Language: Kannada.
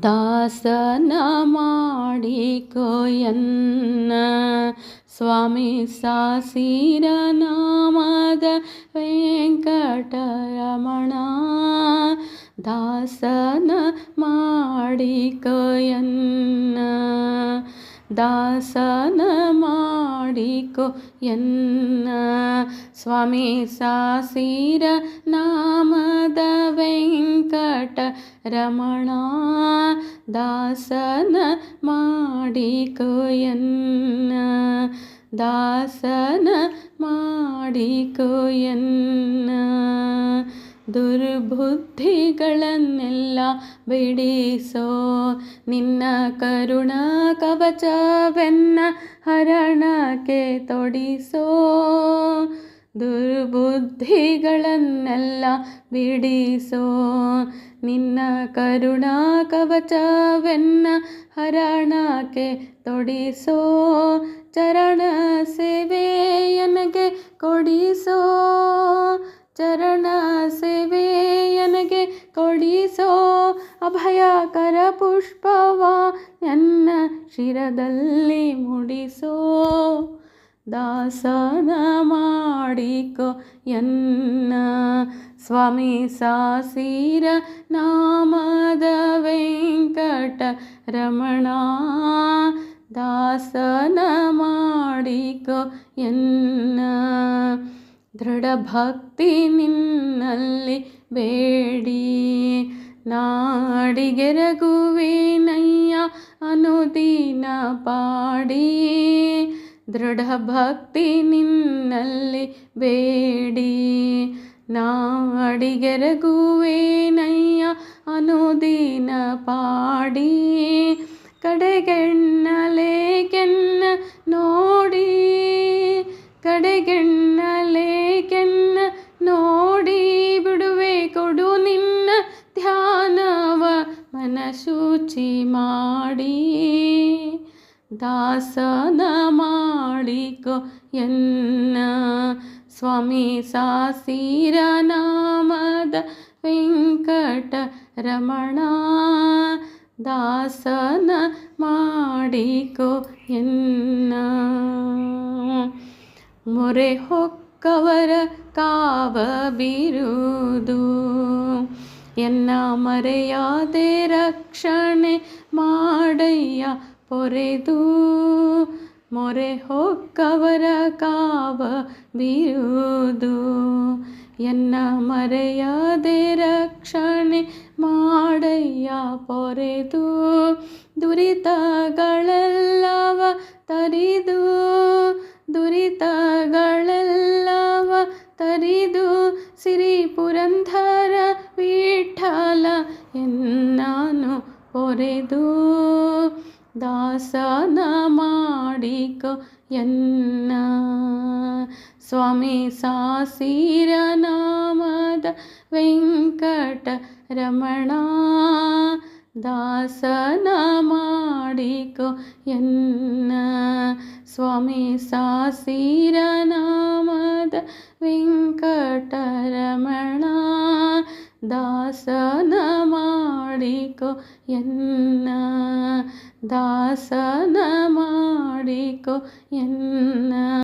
ದಾಸನ ಮಾಡಿಕೊ ಎನ್ನ ಸ್ವಾಮಿ ಸಾಸಿರ ನಾಮದ ವೆಂಕಟರಮಣ. ದಾಸನ ಮಾಡಿಕೊ ಎನ್ನ ದಾಸನ ಮಾಡಿಕೊ ಎನ್ನ ಸ್ವಾಮಿ ಸಾಸಿರ ನಾಮದ ವೆಂಕಟರಮಣ. ದಾಸನ ಮಾಡಿಕೊ ಎನ್ನ ದಾಸನ ಮಾಡಿಕೊ ಎನ್ನ. ದುರ್ಬುದ್ಧಿಗಳನ್ನೆಲ್ಲ ಬಿಡಿಸೋ ನಿನ್ನ ಕರುಣ ಕವಚವೆನ್ನ ಹರಣಕ್ಕೆ ತೊಡಿಸೋ. ದುರ್ಬುದ್ಧಿಗಳನ್ನೆಲ್ಲ ಬಿಡಿಸೋ ನಿನ್ನ ಕರುಣ ಕವಚವೆನ್ನ ಹರಣಕ್ಕೆ ತೊಡಿಸೋ. ಚರಣ ಸೇವೆಯನಗೆ ಕೊಡಿಸೋ ಚರಣ ಸೇವೆಯನಗೆ ಕೊಡಿಸೋ. ಅಭಯಕರ ಪುಷ್ಪವ ನನ್ನ ಶಿರದಲ್ಲಿ ಮುಡಿಸೋ. ದಾಸನ ಮಾಡಿಕೊ ಎನ್ನ ಸ್ವಾಮಿ ಸಾಸಿರ ನಾಮದ ವೆಂಕಟರಮಣ. ದಾಸನ ಮಾಡಿಕೊ ಎನ್ನ. ದೃಢ ಭಕ್ತಿ ನಿನ್ನಲ್ಲಿ ಬೇಡಿ ನಾಡಿಗೆರಗುವೆನಯ್ಯ ಅನುದಿನ ಪಾಡಿ. ದೃಢ ಭಕ್ತಿ ನಿನ್ನಲ್ಲಿ ಬೇಡಿ ನಾಡಿಗೆರಗುವೆನಯ್ಯ ಅನುದಿನ ಪಾಡಿ. ಕಡೆಗೆನ್ನಲೇಕೆನ್ನ ನೋಡಿ ಕಡೆಗೆನ್ನಲೇಕೆನ್ನ ನೋಡಿ. ಬಿಡುವೆ ಕೊಡು ನಿನ್ನ ಧ್ಯಾನವ ಮನಶುಚಿ ಮಾಡಿ. ದಾಸನ ಮಾಡಿಕೊ ಎನ್ನ ಸ್ವಾಮಿ ಸಾಸಿರ ನಾಮದ ವೆಂಕಟರಮಣ. ದಾಸನ ಮಾಡಿಕೊ ಎನ್ನ. ಮೊರೆ ಹೊಕ್ಕವರ ಕಾವ ಬಿರುದು ಎನ್ನ ಮರೆಯಾದೆ ರಕ್ಷಣೆ ಮಾಡಯ್ಯ ಪೊರೆದು. ಮೊರೆ ಹೊಕ್ಕವರ ಕಾವ ಬಿರುದು ಎನ್ನ ಮರೆಯಾದೆ ರಕ್ಷಣೆ ಮಾಡಯ್ಯ ಪೊರೆದು. ದುರಿತಗಳೆಲ್ಲವ ತರಿದು ದುರಿತಗಳೆಲ್ಲವ ತರಿದು ಸಿರಿ ಪುರಂದರ ವಿಠಲ ಎನ್ನನು ಪೊರೆದು. ದಾಸನ ಮಾಡಿಕೊ ಎನ್ನ ಸ್ವಾಮಿ ಸಾಸಿರ ನಾಮದ ವೆಂಕಟರಮಣ. ದಾಸನ ಮಾಡಿಕೊ ಎನ್ನ ಸ್ವಾಮಿ ಸಾಸಿರ ನಾಮದ ವೆಂಕಟರಮಣ. ದಾಸನ ಮಾಡಿಕೊ ಎನ್ನ ದಾಸನ ಮಾಡಿಕೊ ಎನ್ನ.